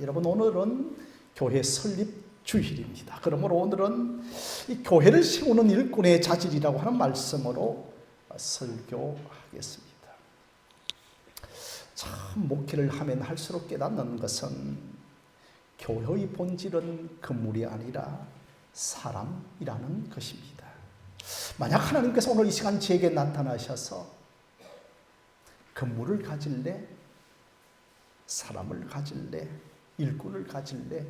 여러분, 오늘은 교회 설립 주일입니다. 그러므로 오늘은 이 교회를 세우는 일꾼의 자질이라고 하는 말씀으로 설교하겠습니다. 참 목회를 하면 할수록 깨닫는 것은 교회의 본질은 건물이 아니라 사람이라는 것입니다. 만약 하나님께서 오늘 이 시간 제게 나타나셔서 건물을 가질래? 사람을 가질래? 일꾼을 가질래?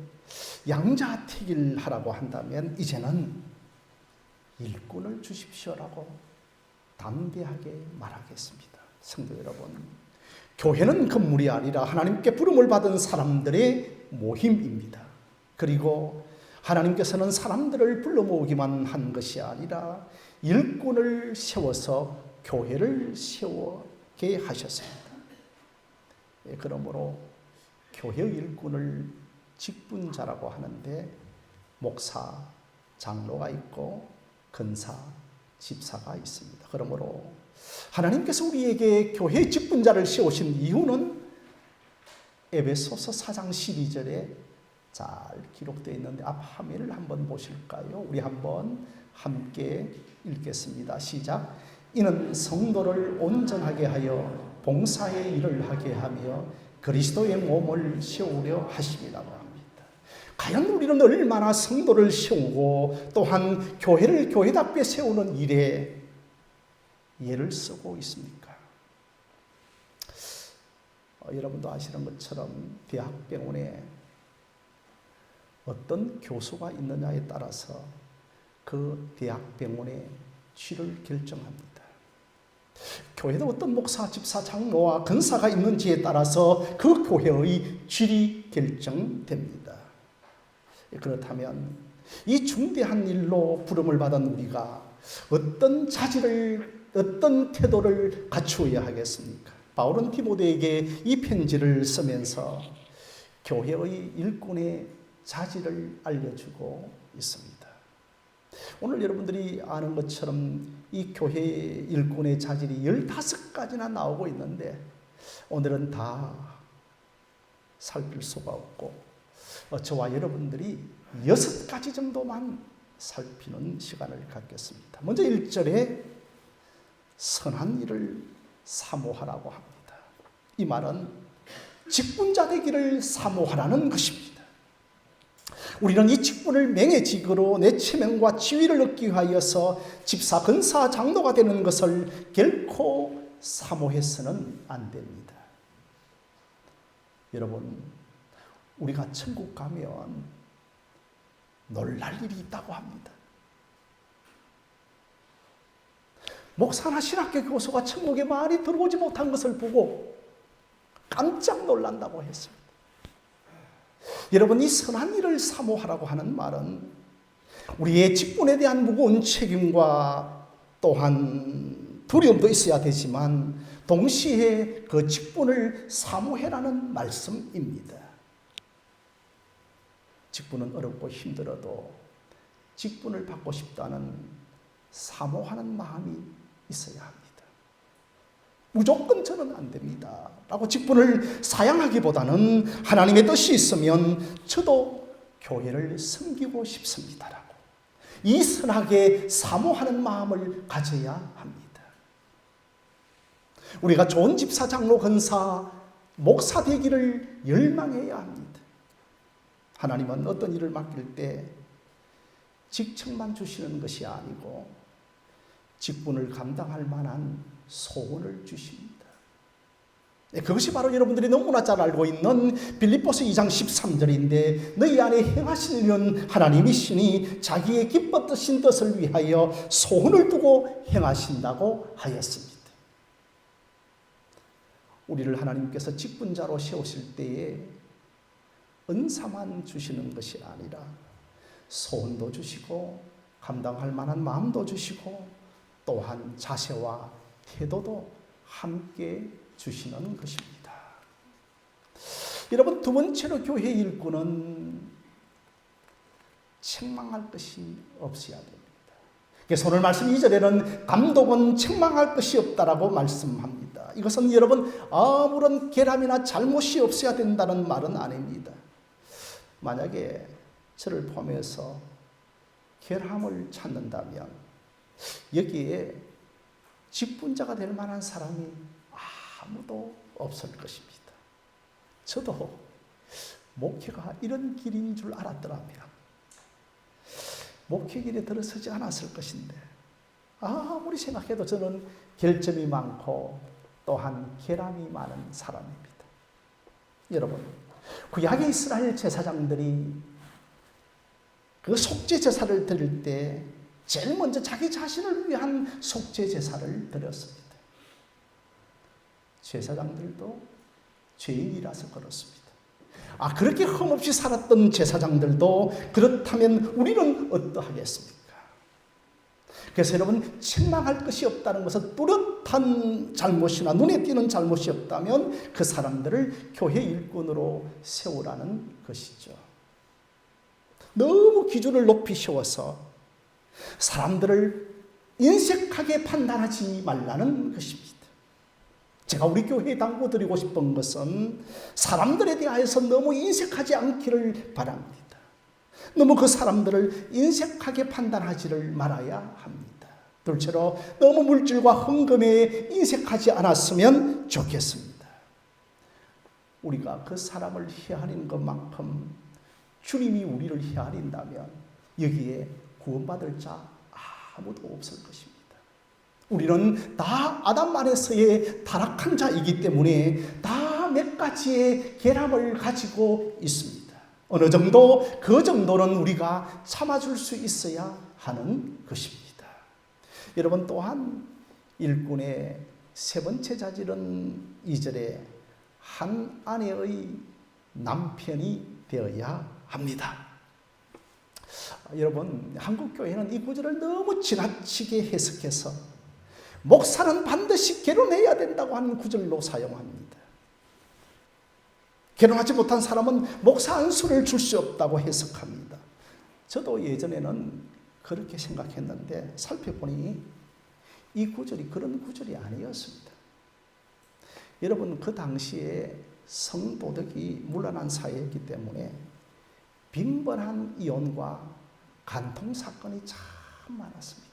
양자택일 하라고 한다면 이제는 일꾼을 주십시오라고 담대하게 말하겠습니다. 성도 여러분, 교회는 건물이 아니라 하나님께 부름을 받은 사람들의 모임입니다. 그리고 하나님께서는 사람들을 불러 모으기만 한 것이 아니라 일꾼을 세워서 교회를 세우게 하셨습니다. 그러므로 교회의 일꾼을 직분자라고 하는데 목사, 장로가 있고 근사, 집사가 있습니다. 그러므로 하나님께서 우리에게 교회의 직분자를 세우신 이유는 에베소서 4장 12절에 잘 기록되어 있는데 앞 화면을 한번 보실까요? 우리 한번 함께 읽겠습니다. 시작. 이는 성도를 온전하게 하여 봉사의 일을 하게 하며 그리스도의 몸을 세우려 하심이라고 합니다. 과연 우리는 얼마나 성도를 세우고 또한 교회를 교회답게 세우는 일에 예를 쓰고 있습니까? 여러분도 아시는 것처럼 대학병원에 어떤 교수가 있느냐에 따라서 그 대학병원의 취를 결정합니다. 교회도 어떤 목사, 집사, 장로와 근사가 있는지에 따라서 그 교회의 질이 결정됩니다. 그렇다면 이 중대한 일로 부름을 받은 우리가 어떤 자질을, 어떤 태도를 갖추어야 하겠습니까? 바울은 디모데에게 이 편지를 쓰면서 교회의 일꾼의 자질을 알려주고 있습니다. 오늘 여러분들이 아는 것처럼 이 교회 일꾼의 자질이 15가지나 나오고 있는데 오늘은 다 살필 수가 없고 저와 여러분들이 6가지 정도만 살피는 시간을 갖겠습니다. 먼저 1절에 선한 일을 사모하라고 합니다. 이 말은 직분자 되기를 사모하라는 것입니다. 우리는 이 직분을 명예직으로 내 체면과 지위를 얻기 위하여서 집사, 근사, 장로가 되는 것을 결코 사모해서는 안 됩니다. 여러분, 우리가 천국 가면 놀랄 일이 있다고 합니다. 목사나 신학교 교수가 천국에 많이 들어오지 못한 것을 보고 깜짝 놀란다고 했습니다. 여러분, 이 선한 일을 사모하라고 하는 말은 우리의 직분에 대한 무거운 책임과 또한 두려움도 있어야 되지만 동시에 그 직분을 사모해라는 말씀입니다. 직분은 어렵고 힘들어도 직분을 받고 싶다는 사모하는 마음이 있어야 합니다. 무조건 저는 안 됩니다 라고 직분을 사양하기보다는 하나님의 뜻이 있으면 저도 교회를 섬기고 싶습니다라고 이 선하게 사모하는 마음을 가져야 합니다. 우리가 좋은 집사, 장로, 근사, 목사 되기를 열망해야 합니다. 하나님은 어떤 일을 맡길 때 직책만 주시는 것이 아니고 직분을 감당할 만한 소원을 주십니다. 그것이 바로 여러분들이 너무나 잘 알고 있는 빌립보서 2장 13절인데 너희 안에 행하신 일은 하나님이시니 자기의 기뻤으신 뜻을 위하여 소원을 두고 행하신다고 하였습니다. 우리를 하나님께서 직분자로 세우실 때에 은사만 주시는 것이 아니라 소원도 주시고 감당할 만한 마음도 주시고 또한 자세와 태도도 함께 주시는 것입니다. 여러분, 두 번째로 교회 일꾼은 책망할 것이 없어야 됩니다. 그래서 오늘 말씀 2절에는 감독은 책망할 것이 없다라고 말씀합니다. 이것은 여러분 아무런 결함이나 잘못이 없어야 된다는 말은 아닙니다. 만약에 저를 포함해서 결함을 찾는다면 여기에 직분자가 될 만한 사람이 아무도 없을 것입니다. 저도 목회가 이런 길인 줄 알았더라면 목회 길에 들어서지 않았을 것인데 아무리 생각해도 저는 결점이 많고 또한 결함이 많은 사람입니다. 여러분, 구약의 이스라엘 제사장들이 그 속죄 제사를 드릴 때 제일 먼저 자기 자신을 위한 속죄 제사를 드렸습니다. 제사장들도 죄인이라서 그렇습니다. 그렇게 흠없이 살았던 제사장들도 그렇다면 우리는 어떠하겠습니까? 그래서 여러분, 책망할 것이 없다는 것은 뚜렷한 잘못이나 눈에 띄는 잘못이 없다면 그 사람들을 교회 일꾼으로 세우라는 것이죠. 너무 기준을 높이 세워서 사람들을 인색하게 판단하지 말라는 것입니다. 제가 우리 교회에 당부드리고 싶은 것은 사람들에 대하여서 너무 인색하지 않기를 바랍니다. 너무 그 사람들을 인색하게 판단하지를 말아야 합니다. 둘째로 너무 물질과 헌금에 인색하지 않았으면 좋겠습니다. 우리가 그 사람을 헤아리는 것만큼 주님이 우리를 헤아린다면 여기에 구원받을 자 아무도 없을 것입니다. 우리는 다 아담 안에서의 타락한 자이기 때문에 다 몇 가지의 결함을 가지고 있습니다. 어느 정도 그 정도는 우리가 참아줄 수 있어야 하는 것입니다. 여러분, 또한 일꾼의 세 번째 자질은 2절에 한 아내의 남편이 되어야 합니다. 여러분, 한국교회는 이 구절을 너무 지나치게 해석해서 목사는 반드시 결혼해야 된다고 하는 구절로 사용합니다. 결혼하지 못한 사람은 목사 안수를 줄 수 없다고 해석합니다. 저도 예전에는 그렇게 생각했는데 살펴보니 이 구절이 그런 구절이 아니었습니다. 여러분, 그 당시에 성도덕이 문란한 사회이기 때문에 빈번한 이혼과 간통 사건이 참 많았습니다.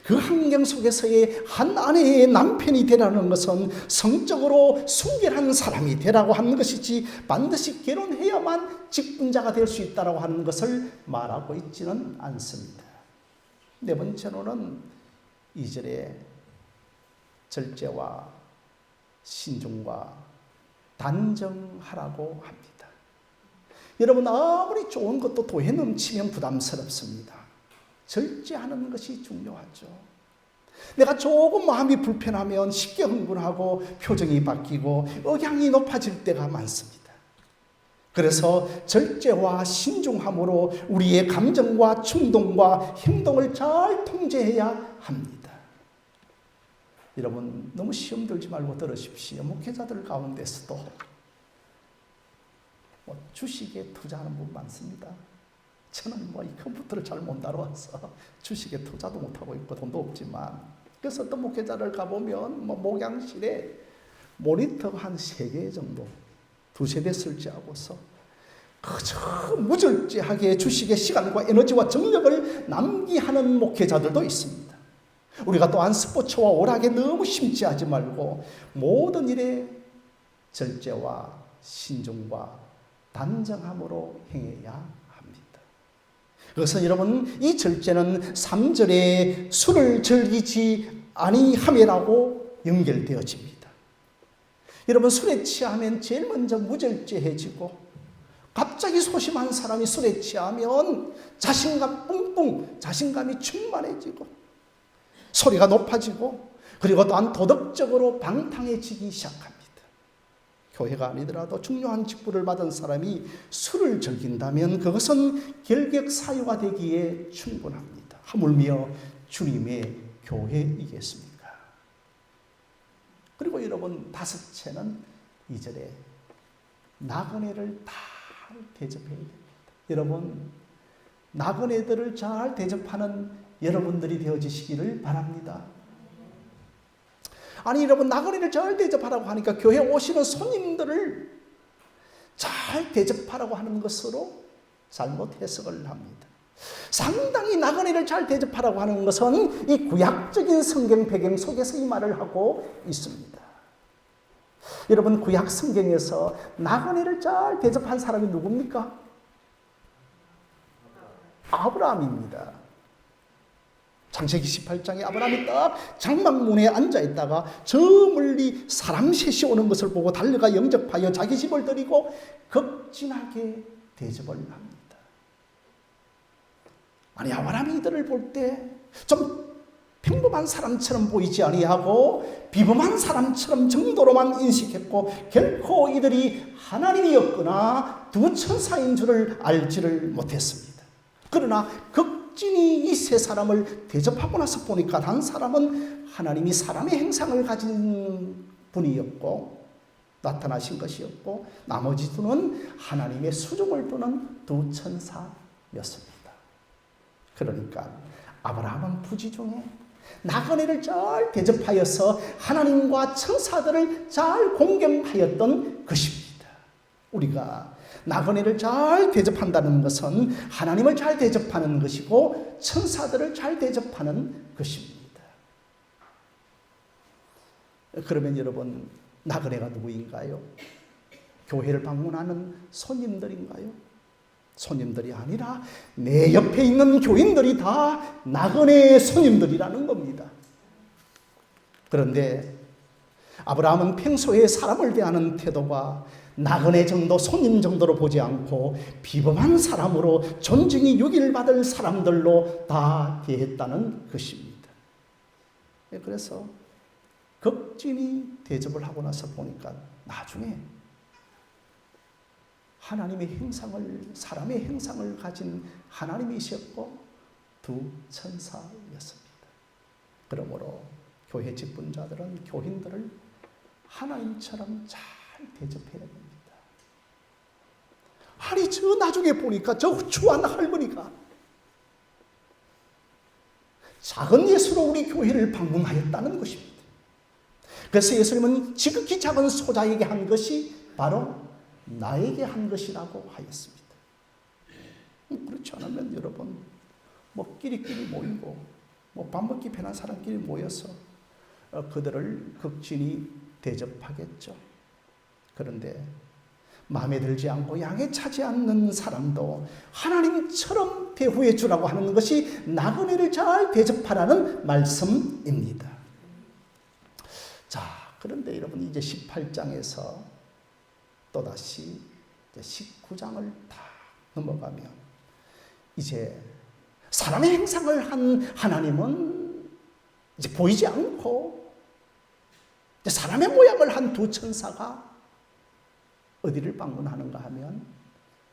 그 환경 속에서의 한 아내의 남편이 되라는 것은 성적으로 순결한 사람이 되라고 하는 것이지 반드시 결혼해야만 직분자가 될 수 있다고 하는 것을 말하고 있지는 않습니다. 네 번째로는 2절에 절제와 신중과 단정하라고 합니다. 여러분, 아무리 좋은 것도 도에 넘치면 부담스럽습니다. 절제하는 것이 중요하죠. 내가 조금 마음이 불편하면 쉽게 흥분하고 표정이 바뀌고 억양이 높아질 때가 많습니다. 그래서 절제와 신중함으로 우리의 감정과 충동과 행동을 잘 통제해야 합니다. 여러분, 너무 시험 들지 말고 들으십시오. 목회자들 가운데서도 주식에 투자하는 분 많습니다. 저는 이 컴퓨터를 잘 못 다뤄서 주식에 투자도 못하고 있고 돈도 없지만, 그래서 어떤 목회자를 가보면 목양실에 모니터가 한 3개 정도, 2세대 설치하고서 그저 무절제하게 주식의 시간과 에너지와 정력을 낭비하는 목회자들도 있습니다. 우리가 또한 스포츠와 오락에 너무 심취하지 말고 모든 일에 절제와 신중과 단정함으로 행해야 합니다. 그래서 여러분, 이 절제는 3절에 술을 즐기지 아니함이라고 연결되어집니다. 여러분, 술에 취하면 제일 먼저 무절제해지고, 갑자기 소심한 사람이 술에 취하면 자신감 뿡뿡, 자신감이 충만해지고 소리가 높아지고, 그리고 또한 도덕적으로 방탕해지기 시작합니다. 교회가 아니더라도 중요한 직분을 받은 사람이 술을 즐긴다면 그것은 결격 사유가 되기에 충분합니다. 하물며 주님의 교회이겠습니까? 그리고 여러분, 5채는 2절에 나그네를 잘 대접해야 됩니다. 여러분, 나그네들을 잘 대접하는 여러분들이 되어지시기를 바랍니다. 아니, 여러분, 나그네를 잘 대접하라고 하니까 교회 오시는 손님들을 잘 잘 대접하라고 하는 것으로 잘못 해석을 합니다. 상당히 나그네를 잘 대접하라고 하는 것은 이 구약적인 성경 배경 속에서 이 말을 하고 있습니다. 여러분, 구약 성경에서 나그네를 잘 대접한 사람이 누굽니까? 아브라함입니다. 창세기 18장에 아브라함이 딱 장막문에 앉아있다가 저 멀리 사람 셋이 오는 것을 보고 달려가 영접하여 자기 집을 드리고 극진하게 대접을 합니다. 아니, 아브라함이 이들을 볼 때 좀 평범한 사람처럼 보이지 아니하고 비범한 사람처럼 정도로만 인식했고 결코 이들이 하나님이었거나 두 천사인 줄을 알지를 못했습니다. 그러나 극진히 이 세 사람을 대접하고 나서 보니까 한 사람은 하나님이 사람의 행상을 가진 분이었고 나타나신 것이었고 나머지 두는 하나님의 수종을 두는 두 천사였습니다. 그러니까 아브라함은 부지 중에 나그네를 잘 대접하여서 하나님과 천사들을 잘 공경하였던 것입니다. 우리가 나그네를 잘 대접한다는 것은 하나님을 잘 대접하는 것이고 천사들을 잘 대접하는 것입니다. 그러면 여러분, 나그네가 누구인가요? 교회를 방문하는 손님들인가요? 손님들이 아니라 내 옆에 있는 교인들이 다 나그네의 손님들이라는 겁니다. 그런데 아브라함은 평소에 사람을 대하는 태도가 나그네 정도, 손님 정도로 보지 않고 비범한 사람으로 존중이 여길 받을 사람들로 다 대했다는 것입니다. 그래서 극진히 대접을 하고 나서 보니까 나중에 하나님의 형상을, 사람의 형상을 가진 하나님이셨고 두 천사였습니다. 그러므로 교회 직분자들은 교인들을 하나님처럼 잘 대접해야 됩니다. 아니, 저 나중에 보니까 저 후추한 할머니가 작은 예수로 우리 교회를 방문하였다는 것입니다. 그래서 예수님은 지극히 작은 소자에게 한 것이 바로 나에게 한 것이라고 하였습니다. 그렇지 않으면 여러분, 끼리끼리 모이고 밥 먹기 편한 사람끼리 모여서 그들을 극진히 대접하겠죠. 그런데 마음에 들지 않고 양에 차지 않는 사람도 하나님처럼 대우해 주라고 하는 것이 나그네를 잘 대접하라는 말씀입니다. 자, 그런데 여러분, 이제 18장에서 또다시 19장을 다 넘어가면 이제 사람의 행상을 한 하나님은 이제 보이지 않고 사람의 모양을 한 두 천사가 어디를 방문하는가 하면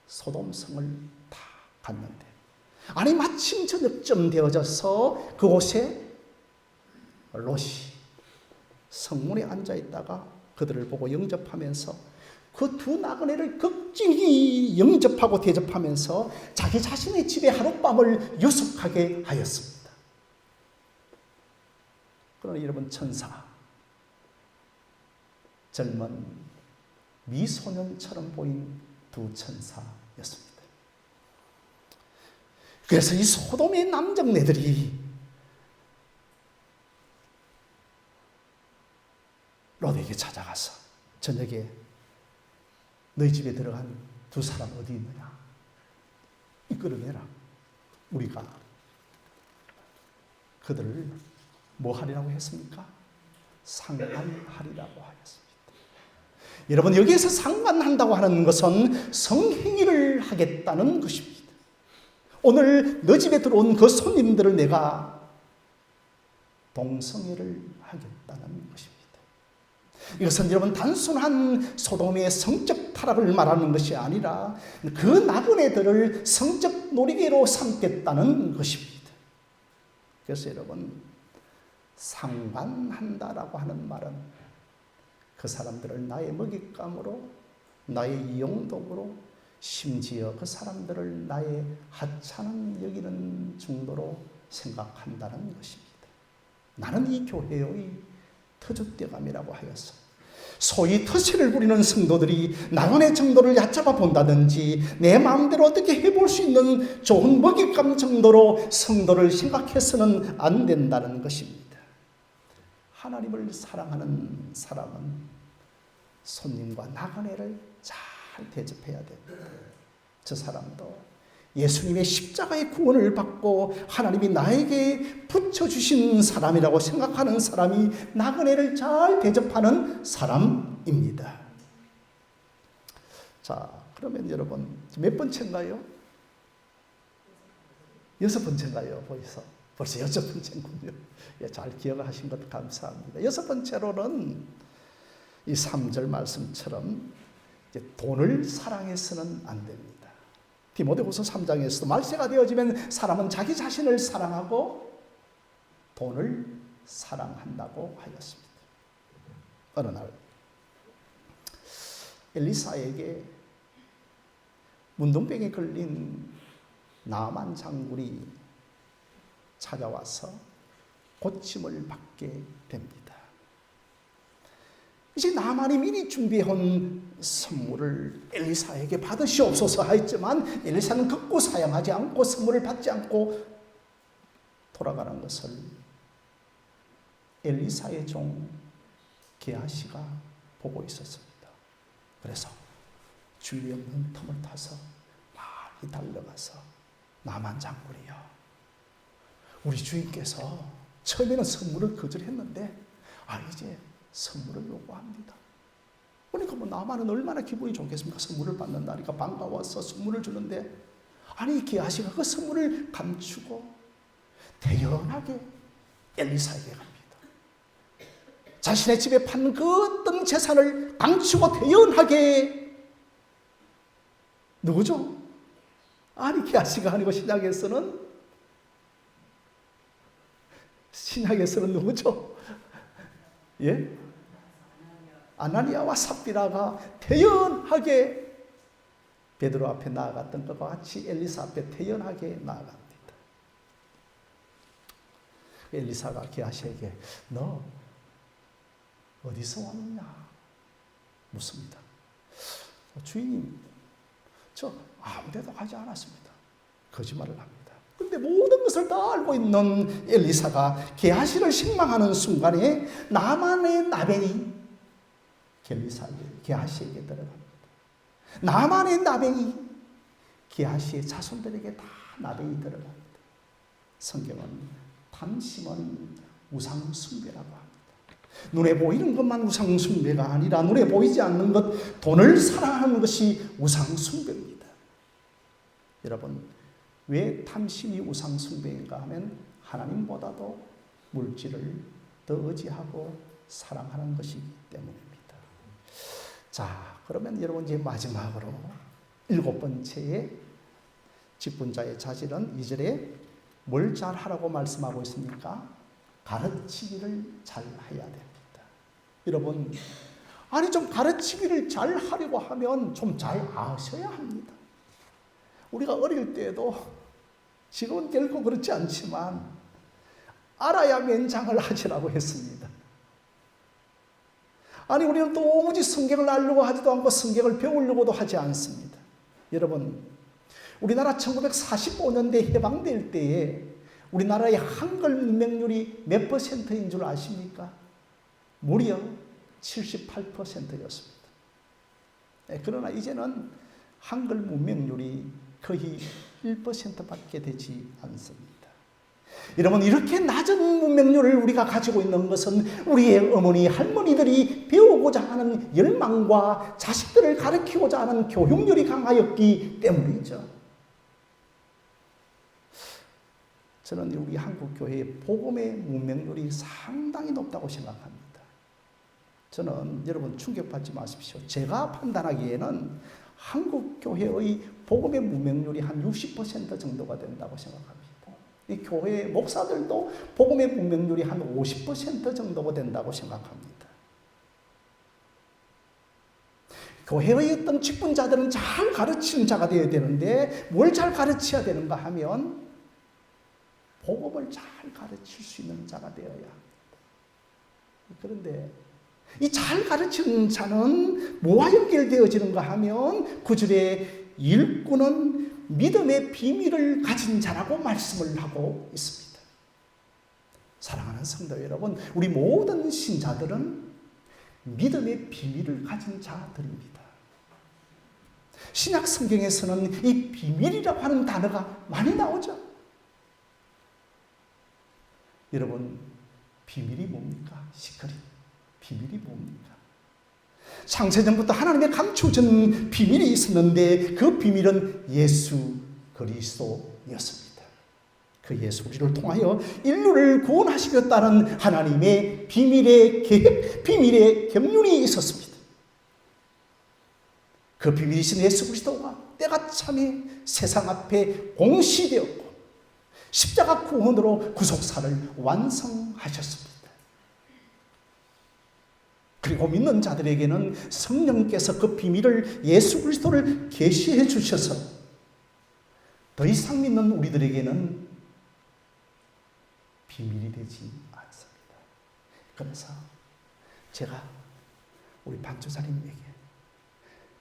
소돔성을 다 갔는데, 아니 마침 저녁쯤 되어져서 그곳에 롯이 성문에 앉아있다가 그들을 보고 영접하면서 그 두 나그네를 극진히 영접하고 대접하면서 자기 자신의 집에 하룻밤을 유숙하게 하였습니다. 그러나 여러분, 천사, 젊은 미소년처럼 보인 두 천사였습니다. 그래서 이 소돔의 남정네들이 롯에게 찾아가서 저녁에 너희 집에 들어간 두 사람 어디 있느냐? 이끌어내라. 우리가 그들을 뭐 하리라고 했습니까? 상관하리라고 하였습니다. 여러분, 여기에서 상관한다고 하는 것은 성행위를 하겠다는 것입니다. 오늘 너 집에 들어온 그 손님들을 내가 동성애를 하겠다는 것입니다. 이것은 여러분, 단순한 소돔의 성적 타락을 말하는 것이 아니라 그 나그네들을 성적 놀이개로 삼겠다는 것입니다. 그래서 여러분, 상관한다라고 하는 말은 그 사람들을 나의 먹잇감으로, 나의 이용도구로, 심지어 그 사람들을 나의 하찮은 여기는 정도로 생각한다는 것입니다. 나는 이 교회의 터줏대감이라고 하여서 소위 터세를 부리는 성도들이 나만의 정도를 얕잡아 본다든지 내 마음대로 어떻게 해볼 수 있는 좋은 먹잇감 정도로 성도를 생각해서는 안 된다는 것입니다. 하나님을 사랑하는 사람은 손님과 나그네를 잘 대접해야 됩니다. 저 사람도 예수님의 십자가의 구원을 받고 하나님이 나에게 붙여주신 사람이라고 생각하는 사람이 나그네를 잘 대접하는 사람입니다. 자, 그러면 여러분 몇 번째인가요? 6번째인가요? 벌써 6번째군요. 예, 잘 기억하신 것 감사합니다. 6번째로는 이 3절 말씀처럼 이제 돈을 사랑해서는 안 됩니다. 디모데후서 3장에서도 말세가 되어지면 사람은 자기 자신을 사랑하고 돈을 사랑한다고 하였습니다. 어느 날 엘리사에게 문둥병에 걸린 나만 장군이 찾아와서 고침을 받게 됩니다. 이제 나만이 미리 준비해온 선물을 엘리사에게 받으시옵소서 하였지만 엘리사는 극구 사양하지 않고 선물을 받지 않고 돌아가는 것을 엘리사의 종 게하시가 보고 있었습니다. 그래서 주의 없는 틈을 타서 많이 달려가서 나만 장군이여, 우리 주인께서 처음에는 선물을 거절했는데 이제 선물을 요구합니다. 그러니까 나만은 얼마나 기분이 좋겠습니까? 선물을 받는다니까 반가워서 선물을 주는데 게하시가 그 선물을 감추고 대연하게 엘리사에게 갑니다. 자신의 집에 판 그 어떤 재산을 감추고 대연하게 누구죠? 게하시가 아니고 신약에서는 누구죠? 예? 아나니아와 삽비라가 대연하게 베드로 앞에 나아갔던 것과 같이 엘리사 앞에 대연하게 나아갑니다. 엘리사가 게하시에게 너 어디서 왔느냐 묻습니다. 주인님, 저 아무 데도 가지 않았습니다. 거짓말을 합니다. 그런데 모든 것을 다 알고 있는 엘리사가 게하시를 책망하는 순간에 나만의 나병이 게하시에게 들어갑니다. 나만의 나병이 게하시의 자손들에게 다 나병이 들어갑니다. 성경은 탐심은 우상 숭배라고 합니다. 눈에 보이는 것만 우상 숭배가 아니라 눈에 보이지 않는 것, 돈을 사랑하는 것이 우상 숭배입니다. 여러분, 왜 탐심이 우상 숭배인가 하면 하나님보다도 물질을 더 의지하고 사랑하는 것이기 때문입니다. 자, 그러면 여러분 이제 마지막으로 7번째의 직분자의 자질은 2절에 뭘 잘하라고 말씀하고 있습니까? 가르치기를 잘해야 됩니다. 여러분, 좀 가르치기를 잘하려고 하면 좀 잘 아셔야 합니다. 우리가 어릴 때도 지금은 결코 그렇지 않지만 알아야 면장을 하시라고 했습니다. 우리는 도무지 성경을 알려고 하지도 않고 성경을 배우려고도 하지 않습니다. 여러분, 우리나라 1945년대 해방될 때에 우리나라의 한글 문맹률이 몇 %인 줄 아십니까? 무려 78%였습니다. 그러나 이제는 한글 문맹률이 거의 1%밖에 되지 않습니다. 여러분, 이렇게 낮은 문맹률을 우리가 가지고 있는 것은 우리의 어머니, 할머니들이 배우고자 하는 열망과 자식들을 가르치고자 하는 교육률이 강하였기 때문이죠. 저는 우리 한국교회의 복음의 문맹률이 상당히 높다고 생각합니다. 저는 여러분 충격받지 마십시오. 제가 판단하기에는 한국교회의 복음의 문맹률이 한 60% 정도가 된다고 생각합니다. 이 교회 목사들도 복음의 문맹률이 한 50% 정도가 된다고 생각합니다. 교회의 어떤 직분자들은 잘 가르치는 자가 되어야 되는데 뭘 잘 가르쳐야 되는가 하면 복음을 잘 가르칠 수 있는 자가 되어야 합니다. 그런데 이 잘 가르치는 자는 뭐와 연결되어지는가 하면 9절에 일꾼은 믿음의 비밀을 가진 자라고 말씀을 하고 있습니다. 사랑하는 성도 여러분, 우리 모든 신자들은 믿음의 비밀을 가진 자들입니다. 신약 성경에서는 이 비밀이라고 하는 단어가 많이 나오죠. 여러분, 비밀이 뭡니까? 시크릿. 비밀이 뭡니까? 창세전부터 하나님의 감추어진 비밀이 있었는데 그 비밀은 예수 그리스도였습니다. 그 예수 우리를 통하여 인류를 구원하시겠다는 하나님의 비밀의 계획, 비밀의 경륜이 있었습니다. 그 비밀이신 예수 그리스도가 때가 참에 세상 앞에 공시되었고 십자가 구원으로 구속사를 완성하셨습니다. 그리고 믿는 자들에게는 성령께서 그 비밀을 예수 그리스도를 계시해 주셔서 더 이상 믿는 우리들에게는 비밀이 되지 않습니다. 그래서 제가 우리 방주사님에게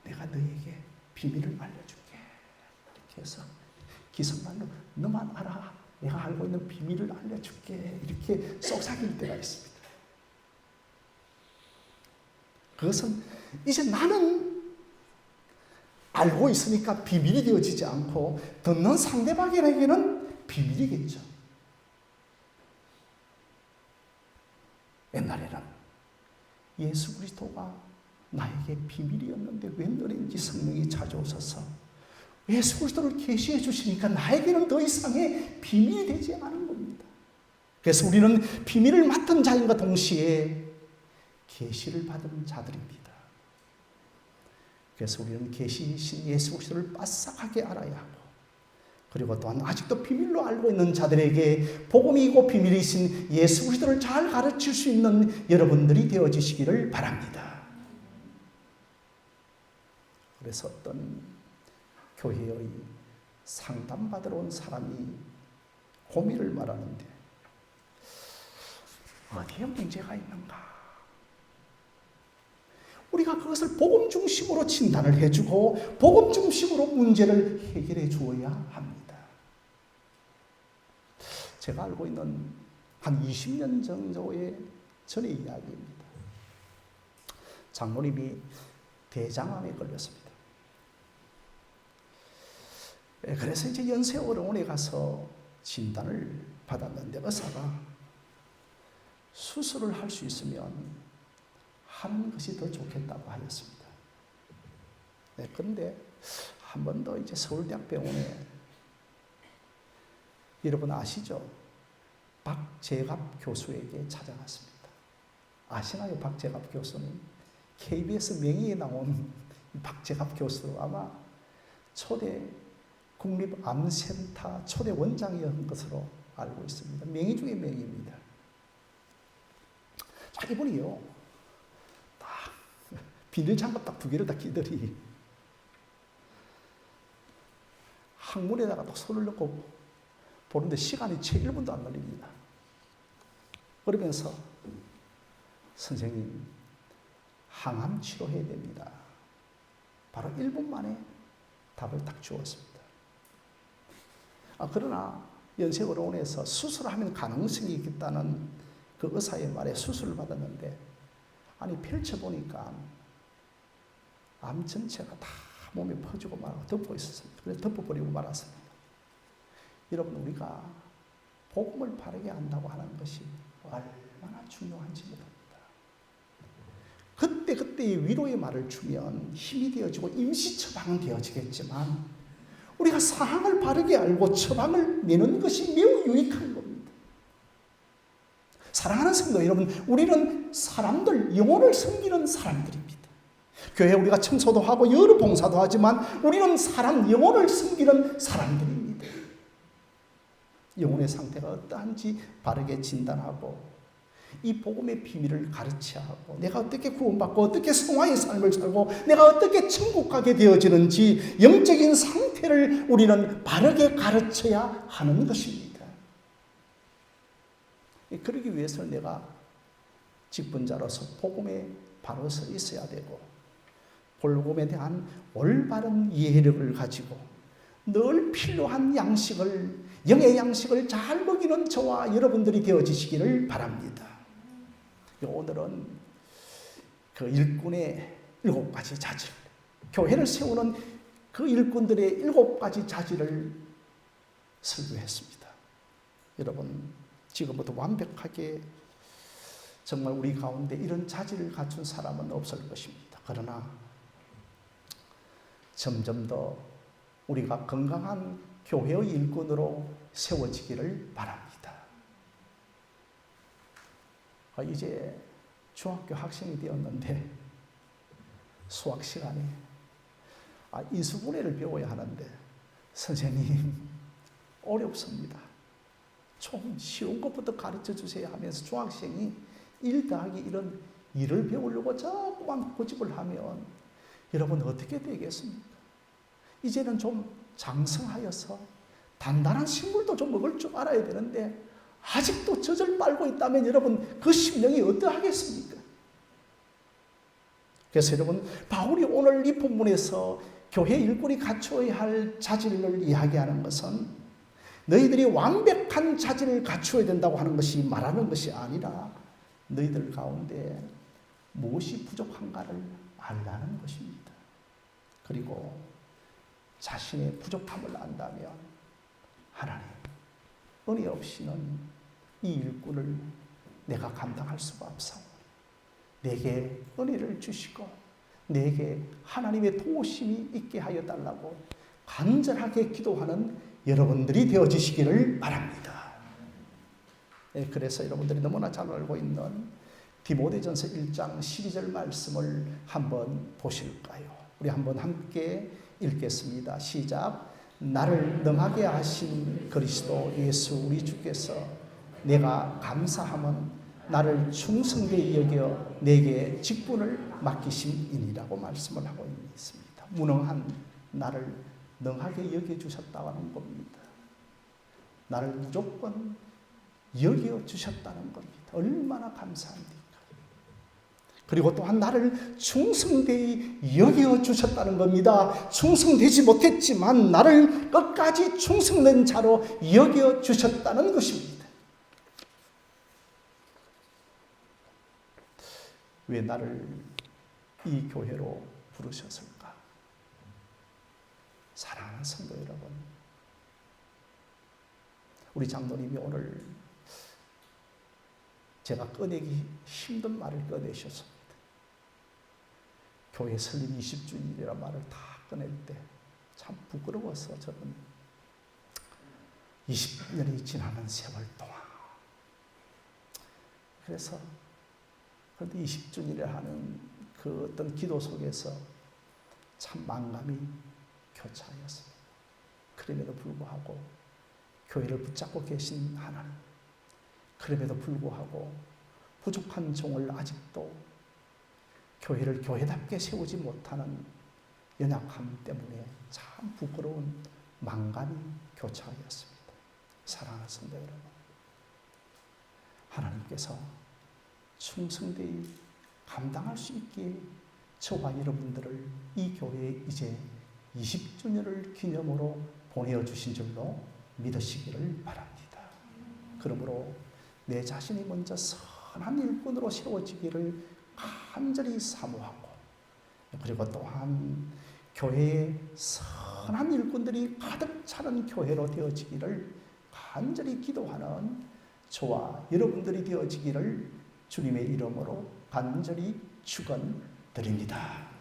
내가 너에게 비밀을 알려줄게 이렇게 해서 기성말로 너만 알아, 내가 알고 있는 비밀을 알려줄게 이렇게 속삭일 때가 있습니다. 그것은 이제 나는 알고 있으니까 비밀이 되어지지 않고 듣는 상대방에게는 비밀이겠죠. 옛날에는 예수 그리스도가 나에게 비밀이었는데 웬일인지 성령이 찾아오셔서 예수 그리스도를 계시해 주시니까 나에게는 더 이상의 비밀이 되지 않은 겁니다. 그래서 우리는 비밀을 맡은 자인과 동시에 계시를 받은 자들입니다. 그래서 우리는 계시이신 예수 그리스도를 빠삭하게 알아야 하고, 그리고 또한 아직도 비밀로 알고 있는 자들에게 복음이고 비밀이신 예수 그리스도를 잘 가르칠 수 있는 여러분들이 되어주시기를 바랍니다. 그래서 어떤 교회의 상담받으러 온 사람이 고민을 말하는데 어디에 문제가 있는가? 우리가 그것을 복음 중심으로 진단을 해주고 복음 중심으로 문제를 해결해 주어야 합니다. 제가 알고 있는 한 20년 정도의 전의 이야기입니다. 장모님이 대장암에 걸렸습니다. 그래서 이제 연세어른에 가서 진단을 받았는데 의사가 수술을 할 수 있으면 하는 것이 더 좋겠다고 하였습니다. 네, 그런데 한 번 더 이제 서울대학병원에 여러분 아시죠? 박재갑 교수에게 찾아갔습니다. 아시나요? 박재갑 교수는 KBS 명의에 나온 박재갑 교수 아마 초대 국립암센터 초대 원장이었던 것으로 알고 있습니다. 명의 중에 명의입니다. 자, 이분이요. 비닐장갑 딱 2개를 다 끼더니 항문에다가 딱 손을 넣고 보는데 시간이 채 1분도 안 걸립니다. 그러면서 선생님 항암 치료해야 됩니다. 바로 1분 만에 답을 딱 주었습니다. 그러나 연세어른에서 수술하면 가능성이 있겠다는 그 의사의 말에 수술을 받았는데 아니 펼쳐보니까 암 전체가 다 몸에 퍼지고 말고 덮고 있었습니다. 그래서 덮어버리고 말았습니다. 여러분 우리가 복음을 바르게 한다고 하는 것이 얼마나 중요한지 모릅니다. 그때의 위로의 말을 주면 힘이 되어지고 임시 처방은 되어지겠지만 우리가 상황을 바르게 알고 처방을 내는 것이 매우 유익한 겁니다. 사랑하는 성도 여러분, 우리는 사람들, 영혼을 섬기는 사람들입니다. 교회 우리가 청소도 하고 여러 봉사도 하지만 우리는 사람, 영혼을 섬기는 사람들입니다. 영혼의 상태가 어떠한지 바르게 진단하고 이 복음의 비밀을 가르쳐야 하고 내가 어떻게 구원받고 어떻게 성화의 삶을 살고 내가 어떻게 천국 가게 되어지는지 영적인 상태를 우리는 바르게 가르쳐야 하는 것입니다. 그러기 위해서 내가 직분자로서 복음의 바로 서 있어야 되고 복음에 대한 올바른 이해력을 가지고 늘 필요한 양식을, 영의 양식을 잘 먹이는 저와 여러분들이 되어지시기를 바랍니다. 오늘은 그 일꾼의 7가지 자질, 교회를 세우는 그 일꾼들의 7가지 자질을 설교했습니다. 여러분, 지금부터 완벽하게 정말 우리 가운데 이런 자질을 갖춘 사람은 없을 것입니다. 그러나 점점 더 우리가 건강한 교회의 일꾼으로 세워지기를 바랍니다. 이제 중학교 학생이 되었는데 수학 시간에 인수분해를 배워야 하는데 선생님 어렵습니다. 좀 쉬운 것부터 가르쳐 주세요 하면서 중학생이 1 더하기 1은 2를 배우려고 자꾸만 고집을 하면 여러분 어떻게 되겠습니까? 이제는 좀 장성하여서 단단한 식물도 좀 먹을 줄 알아야 되는데 아직도 젖을 빨고 있다면 여러분 그 심령이 어떠하겠습니까? 그래서 여러분 바울이 오늘 이 본문에서 교회 일꾼이 갖추어야 할 자질을 이야기하는 것은 너희들이 완벽한 자질을 갖추어야 된다고 하는 것이 말하는 것이 아니라 너희들 가운데 무엇이 부족한가를 알라는 것입니다. 그리고 자신의 부족함을 안다면 하나님, 은혜 없이는 이 일꾼을 내가 감당할 수가 없사오니 내게 은혜를 주시고 내게 하나님의 도우심이 있게 하여 달라고 간절하게 기도하는 여러분들이 되어지시기를 바랍니다. 그래서 여러분들이 너무나 잘 알고 있는 디모데전서 1장 12절 말씀을 한번 보실까요? 우리 한번 함께 읽겠습니다. 시작. 나를 능하게 하신 그리스도 예수 우리 주께서 내가 감사함은 나를 충성되이 여겨 내게 직분을 맡기심이니라고 말씀을 하고 있습니다. 무능한 나를 능하게 여겨주셨다는 겁니다. 나를 무조건 여겨주셨다는 겁니다. 얼마나 감사합니까? 그리고 또한 나를 충성되이 여겨주셨다는 겁니다. 충성되지 못했지만 나를 끝까지 충성된 자로 여겨주셨다는 것입니다. 왜 나를 이 교회로 부르셨을까? 사랑하는 성도 여러분, 우리 장로님이 오늘 제가 꺼내기 힘든 말을 꺼내셨습니다. 교회 설립 20주년이라는 말을 다 꺼낼 때 참 부끄러워서 저는 20년이 지나는 세월 동안 그래서 그런데 20주년이라 하는 그 어떤 기도 속에서 참 만감이 교차하였습니다. 그럼에도 불구하고 교회를 붙잡고 계신 하나님, 그럼에도 불구하고 부족한 종을 아직도 교회를 교회답게 세우지 못하는 연약함 때문에 참 부끄러운 만감이 교차하였습니다. 사랑하는 성도 여러분, 하나님께서 충성되이 감당할 수 있게 저와 여러분들을 이 교회에 이제 20주년을 기념으로 보내주신 줄로 믿으시기를 바랍니다. 그러므로 내 자신이 먼저 선한 일꾼으로 세워지기를 간절히 사모하고, 그리고 또한 교회에 선한 일꾼들이 가득 차는 교회로 되어지기를 간절히 기도하는 저와 여러분들이 되어지기를 주님의 이름으로 간절히 축원드립니다.